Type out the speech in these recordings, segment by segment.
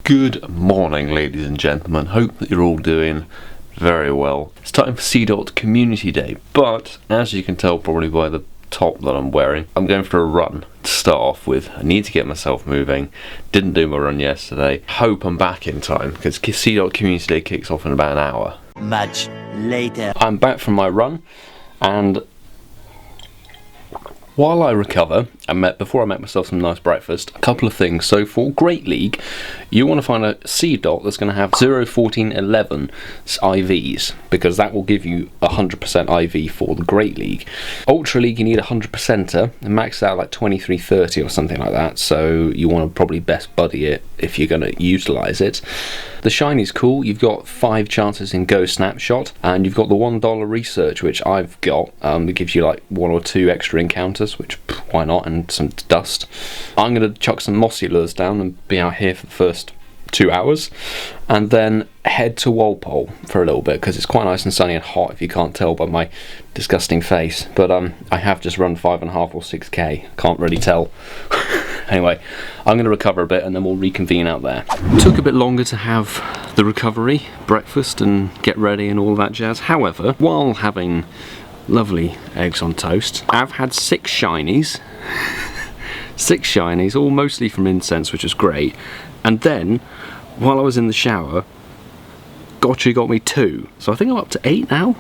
Good morning, ladies and gentlemen. Hope that you're all doing very well. It's time for Seedot Community Day, but as you can tell probably by the top that I'm wearing, I'm going for a run to start off with. I need to get myself moving. Didn't do my run yesterday. Hope I'm back in time because Seedot Community Day kicks off in about an hour. Much later. I'm back from my run, and while I recover, before I make myself some nice breakfast, a couple of things. So for Great League, you want to find a Seedot that's going to have 0, 14, 11 IVs, because that will give you 100% IV for the Great League. Ultra League, you need a 100%er, and max out like 23-30 or something like that, so you want to probably best buddy it if you're going to utilise it. The Shiny's cool. You've got 5 chances in Go Snapshot, and you've got the $1 research, which I've got. It gives you like 1 or 2 extra encounters, which why not, and some dust. I'm going to chuck some mossy lures down and be out here for the first 2 hours, and then head to Walpole for a little bit because it's quite nice and sunny and hot, if you can't tell by my disgusting face. But I have just run 5.5 or 6k. Can't really tell. Anyway, I'm going to recover a bit and then we'll reconvene out there. Took a bit longer to have the recovery, breakfast and get ready and all that jazz. However, while having lovely eggs on toast, I've had 6 shinies. 6 shinies, all mostly from incense, which is great. And then, while I was in the shower, Gotcha got me 2. So I think I'm up to 8 now.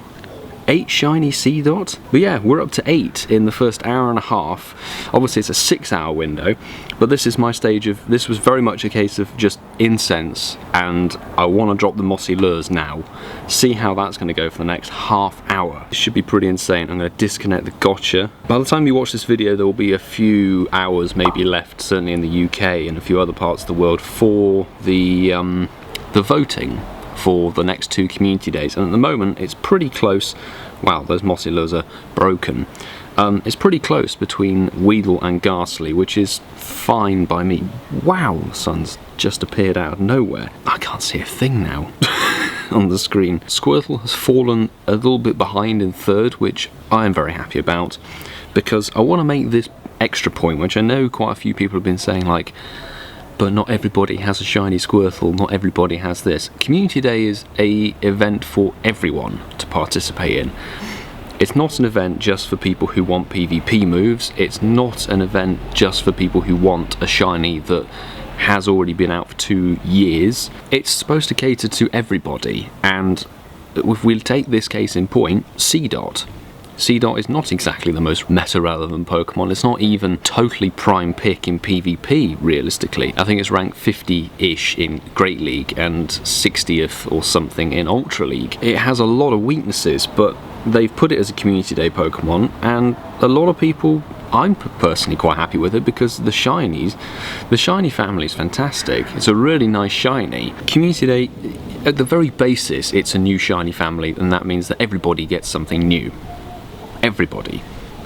8 Shiny Seedot. But yeah, we're up to 8 in the first hour and a half. Obviously it's a 6-hour window, but this is my stage of, this was very much a case of just incense, and I want to drop the mossy lures now. See how that's going to go for the next half hour. This should be pretty insane. I'm going to disconnect the Gotcha. By the time you watch this video, there will be a few hours maybe left, certainly in the UK and a few other parts of the world, for the voting for the next 2 community days, and at the moment it's pretty close. Wow, those mossy lures are broken. It's pretty close between Weedle and Ghastly, which is fine by me. Wow, the sun's just appeared out of nowhere. I can't see a thing now on the screen. Squirtle has fallen a little bit behind in 3rd, which I am very happy about, because I want to make this extra point, which I know quite a few people have been saying, like, but not everybody has a shiny Squirtle, not everybody has this. Community Day is an event for everyone to participate in. It's not an event just for people who want PvP moves, it's not an event just for people who want a shiny that has already been out for 2 years. It's supposed to cater to everybody, and if we take this case in point, Seedot. Seedot is not exactly the most meta-relevant Pokemon. It's not even totally prime pick in PvP, realistically. I think it's ranked 50-ish in Great League and 60th or something in Ultra League. It has a lot of weaknesses, but they've put it as a Community Day Pokemon, and a lot of people, I'm personally quite happy with it because the Shiny family is fantastic. It's a really nice shiny. Community Day, at the very basis, it's a new shiny family, and that means that everybody gets something new. Everybody.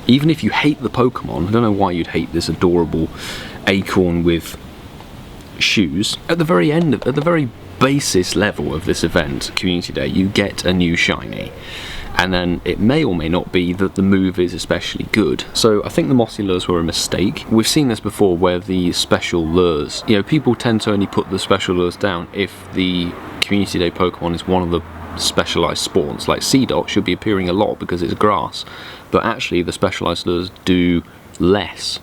Even if you hate the Pokemon, I don't know why you'd hate this adorable acorn with shoes. At the very end, at the very basis level of this event, Community Day, you get a new shiny. And then it may or may not be that the move is especially good. So I think the mossy lures were a mistake. We've seen this before where the special lures, you know, people tend to only put the special lures down if the Community Day Pokemon is one of the specialised spawns. Like Seedot should be appearing a lot because it's grass, but actually the specialised lures do less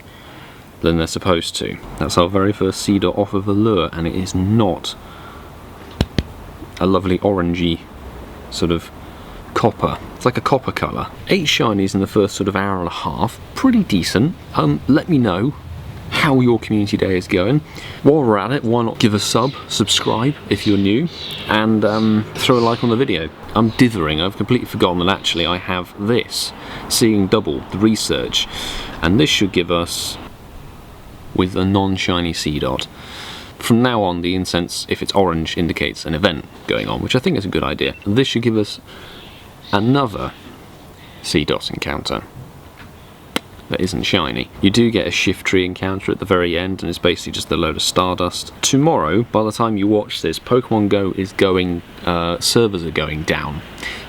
than they're supposed to. That's our very first Seedot off of a lure, and it is not a lovely orangey sort of copper. It's like a copper colour. 8 shinies in the first sort of hour and a half. Pretty decent. Let me know how your Community Day is going. While we're at it, why not give a subscribe if you're new, and throw a like on the video. I'm dithering, I've completely forgotten that actually I have this, Seeing Double, the research, and this should give us, with a non-shiny Seedot, from now on the incense, if it's orange, indicates an event going on, which I think is a good idea. This should give us another Seedot encounter that isn't shiny. You do get a Shiftry encounter at the very end, and it's basically just a load of stardust. Tomorrow, by the time you watch this, Pokemon Go is going, servers are going down,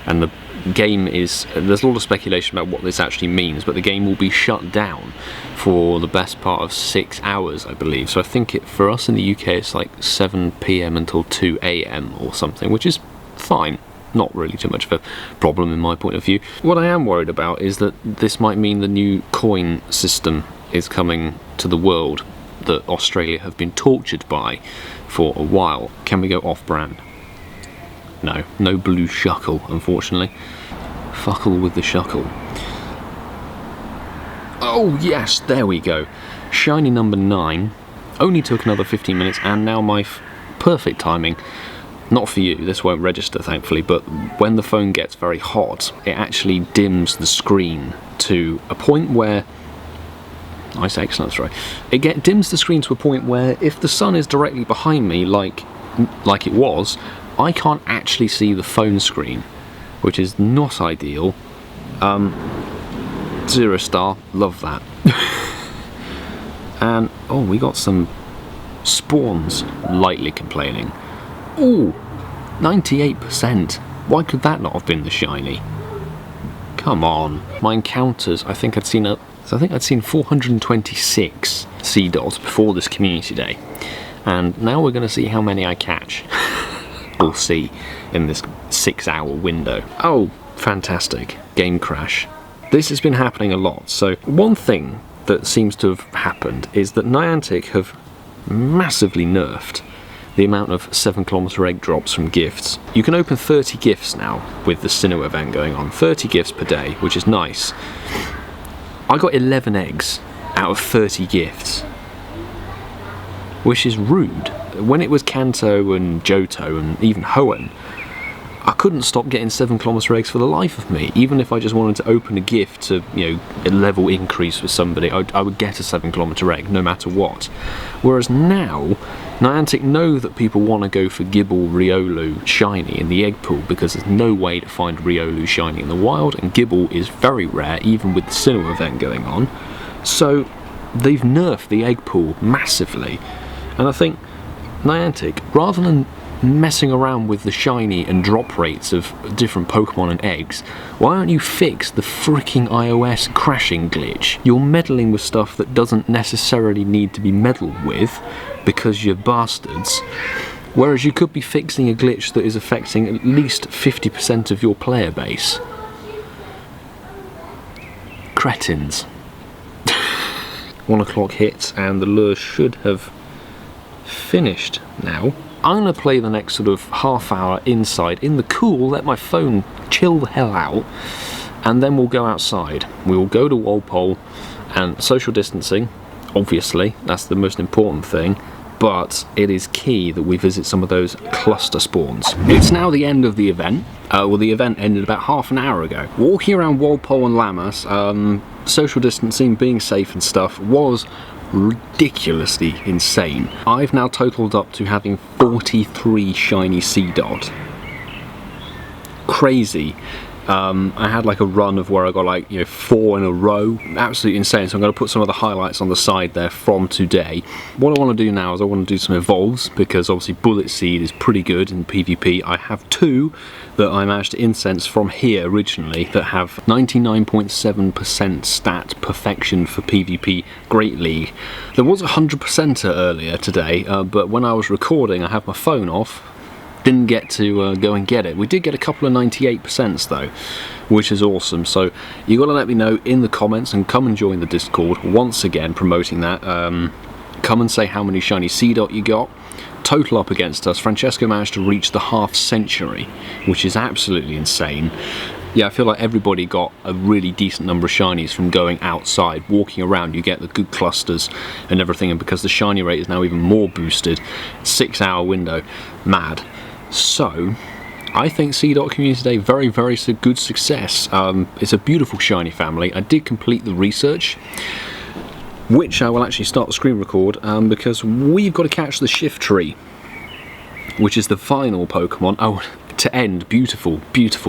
and game is, there's a lot of speculation about what this actually means, but the game will be shut down for the best part of 6 hours, I believe. So I think for us in the UK it's like 7 PM until 2 AM or something, which is fine. Not really too much of a problem in my point of view. What I am worried about is that this might mean the new coin system is coming to the world that Australia have been tortured by for a while. Can we go off-brand? No, no blue shuckle, unfortunately. Fuckle with the shuckle. Oh yes, there we go. Shiny number 9. Only took another 15 minutes, and now my perfect timing. Not for you, this won't register thankfully, but when the phone gets very hot, it actually dims the screen to a point where... Nice, excellent throw. It dims the screen to a point where if the sun is directly behind me, like it was, I can't actually see the phone screen, which is not ideal. 0 star, love that. And, oh, we got some spawns lightly complaining. Ooh, 98%. Why could that not have been the shiny? Come on. My encounters, I think I'd seen 426 Seedot before this community day. And now we're going to see how many I catch. We'll see in this 6-hour window. Oh, fantastic. Game crash. This has been happening a lot. So one thing that seems to have happened is that Niantic have massively nerfed the amount of 7km egg drops from gifts. You can open 30 gifts now with the Sinnoh event going on. 30 gifts per day, which is nice. I got 11 eggs out of 30 gifts, which is rude. When it was Kanto and Johto and even Hoenn, I couldn't stop getting 7km eggs for the life of me. Even if I just wanted to open a gift to, you know, a level increase for somebody, I would get a 7km egg no matter what. Whereas now, Niantic know that people want to go for Gible, Riolu, Shiny in the egg pool because there's no way to find Riolu Shiny in the wild, and Gible is very rare even with the Sinnoh event going on. So they've nerfed the egg pool massively. And I think Niantic, rather than messing around with the shiny and drop rates of different Pokemon and eggs, why don't you fix the freaking iOS crashing glitch? You're meddling with stuff that doesn't necessarily need to be meddled with because you're bastards, whereas you could be fixing a glitch that is affecting at least 50% of your player base. Cretins. 1 o'clock hits and the lure should have finished now. I'm going to play the next sort of half hour inside in the cool, let my phone chill the hell out, and then we'll go outside. We will go to Walpole, and social distancing, obviously, that's the most important thing, but it is key that we visit some of those cluster spawns. It's now the end of the event. Well, the event ended about half an hour ago. Walking around Walpole and Lammas, social distancing, being safe and stuff, was ridiculously insane. I've now totaled up to having 43 Shiny Seedot. Crazy. I had like a run of where I got like, 4 in a row. Absolutely insane. So I'm going to put some of the highlights on the side there from today. What I want to do now is I want to do some evolves, because obviously Bullet Seed is pretty good in PvP. I have 2 that I managed to incense from here originally that have 99.7% stat perfection for PvP Great League. There was a 100%er earlier today, but when I was recording I had my phone off. Didn't get to go and get it. We did get a couple of 98% though, which is awesome. So you got to let me know in the comments and come and join the Discord. Once again, promoting that. Come and say how many Shiny Seedot you got. Total up against us. Francesco managed to reach the half century, which is absolutely insane. Yeah, I feel like everybody got a really decent number of shinies from going outside, walking around. You get the good clusters and everything, and because the shiny rate is now even more boosted, 6-hour window, mad. So, I think Seedot Community Day, very, very good success. It's a beautiful shiny family. I did complete the research, which I will actually start the screen record, because we've got to catch the Shiftry, which is the final Pokemon. Oh, to end, beautiful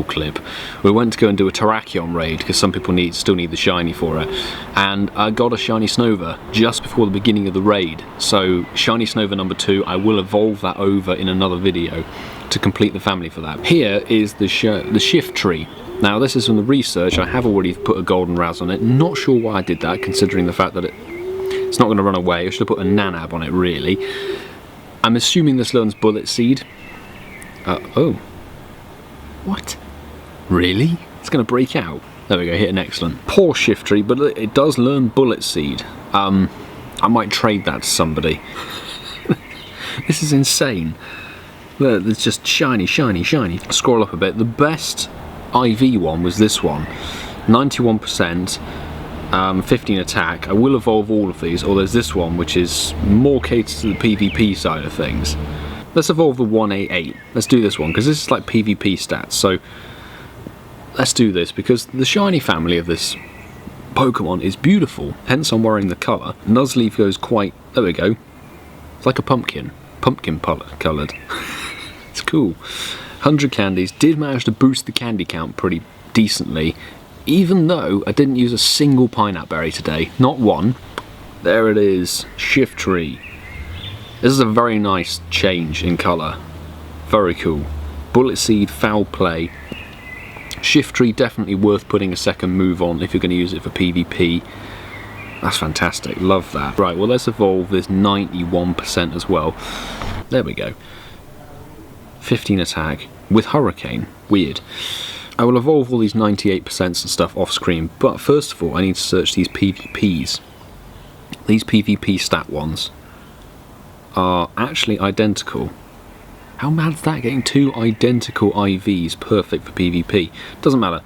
clip. We went to go and do a Terrakion raid because some people still need the shiny for it, and I got a Shiny Snova just before the beginning of the raid. So Shiny Snova number 2, I will evolve that over in another video to complete the family for that. Here is the Shiftry. Now this is from the research. I have already put a golden Raz on it. Not sure why I did that, considering the fact that it's not going to run away. I should have put a Nanab on it, really. I'm assuming this learns Bullet Seed. Oh. What? Really? It's going to break out. There we go, hit an excellent. Poor Shiftry, but it does learn Bullet Seed. I might trade that to somebody. This is insane. Look, there's just shiny, shiny, shiny. Scroll up a bit. The best IV one was this one. 91%, 15 attack. I will evolve all of these, or there's this one which is more catered to the PvP side of things. Let's evolve the 188. Let's do this one, because this is like PvP stats, so let's do this, because the shiny family of this Pokemon is beautiful, hence I'm wearing the colour. Nuzleaf goes quite, there we go, it's like a pumpkin coloured. It's cool. 100 candies, did manage to boost the candy count pretty decently, even though I didn't use a single pineapple berry today, not one. There it is, Shiftry. This is a very nice change in colour, very cool. Bullet Seed, Foul Play. Shiftry definitely worth putting a second move on if you're going to use it for PvP. That's fantastic, love that. Right, well let's evolve this 91% as well. There we go. 15 attack with Hurricane, weird. I will evolve all these 98% and stuff off screen, but first of all I need to search these PvPs. These PvP stat ones are actually identical. How mad is that, getting 2 identical IVs perfect for PvP? Doesn't matter.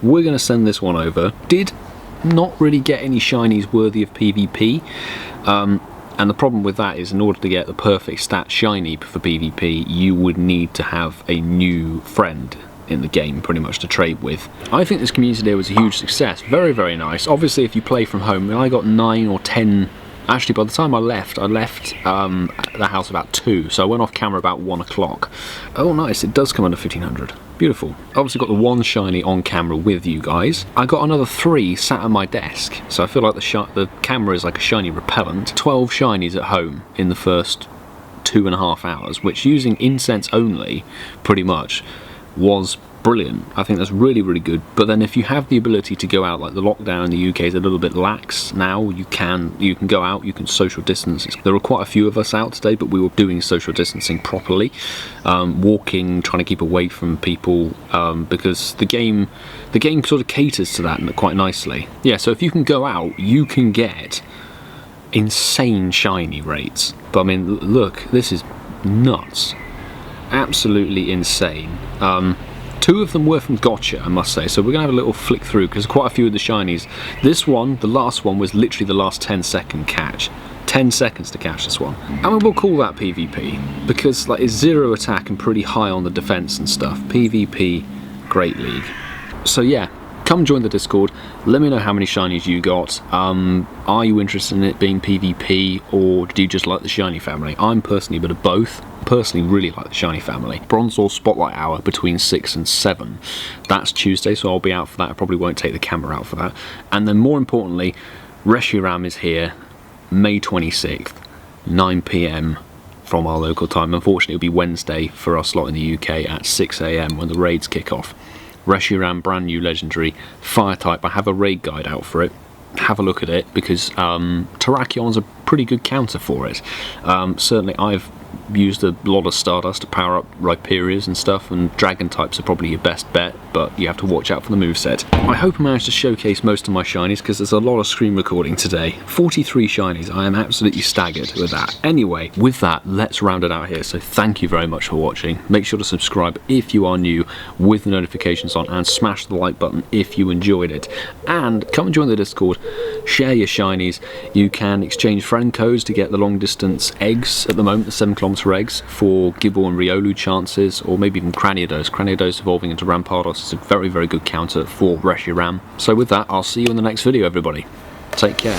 We're going to send this one over. Did not really get any shinies worthy of PvP. And the problem with that is, in order to get the perfect stat shiny for PvP, you would need to have a new friend in the game pretty much to trade with. I think this community day was a huge success. Very, very nice. Obviously if you play from home, I got 9 or 10. Actually, by the time I left the house about 2, so I went off camera about 1 o'clock. Oh nice, it does come under 1500. Beautiful. Obviously got the 1 shiny on camera with you guys. I got another 3 sat on my desk, so I feel like the camera is like a shiny repellent. 12 shinies at home in the first 2.5 hours, which using incense only, pretty much, was brilliant. I think that's really, really good. But then if you have the ability to go out, like the lockdown in the UK is a little bit lax now, you can go out, you can social distance. There were quite a few of us out today, but we were doing social distancing properly, walking, trying to keep away from people, because the game sort of caters to that quite nicely. Yeah, so if you can go out, you can get insane shiny rates. But I mean, look, this is nuts. Absolutely insane. 2 of them were from Gotcha, I must say, so we're going to have a little flick through because quite a few of the shinies. This one, the last one, was literally the last 10-second catch. 10 seconds to catch this one. And we'll call that PvP because like it's 0 attack and pretty high on the defense and stuff. PvP, great league. So yeah, come join the Discord. Let me know how many shinies you got. Are you interested in it being PvP, or do you just like the shiny family? I'm personally a bit of both. Personally really like the shiny family. Bronzor Spotlight Hour between 6 and 7. That's Tuesday, so I'll be out for that. I probably won't take the camera out for that. And then more importantly, Reshiram is here May 26th, 9 PM from our local time. Unfortunately it'll be Wednesday for our slot in the UK at 6 AM when the raids kick off. Reshiram, brand new legendary, fire type. I have a raid guide out for it. Have a look at it because Terrakion's a pretty good counter for it. Certainly I've used a lot of Stardust to power up Rhyperias and stuff, and Dragon types are probably your best bet, but you have to watch out for the moveset. I hope I managed to showcase most of my shinies because there's a lot of screen recording today. 43 shinies, I am absolutely staggered with that. Anyway, with that, let's round it out here. So thank you very much for watching. Make sure to subscribe if you are new with the notifications on, and smash the like button if you enjoyed it. And come and join the Discord, share your shinies. You can exchange friend codes to get the long distance eggs at the moment, the 7km eggs for Gible and Riolu chances, or maybe even Cranidos. Cranidos evolving into Rampardos is a very, very good counter for Reshiram. So with that, I'll see you in the next video, everybody. Take care.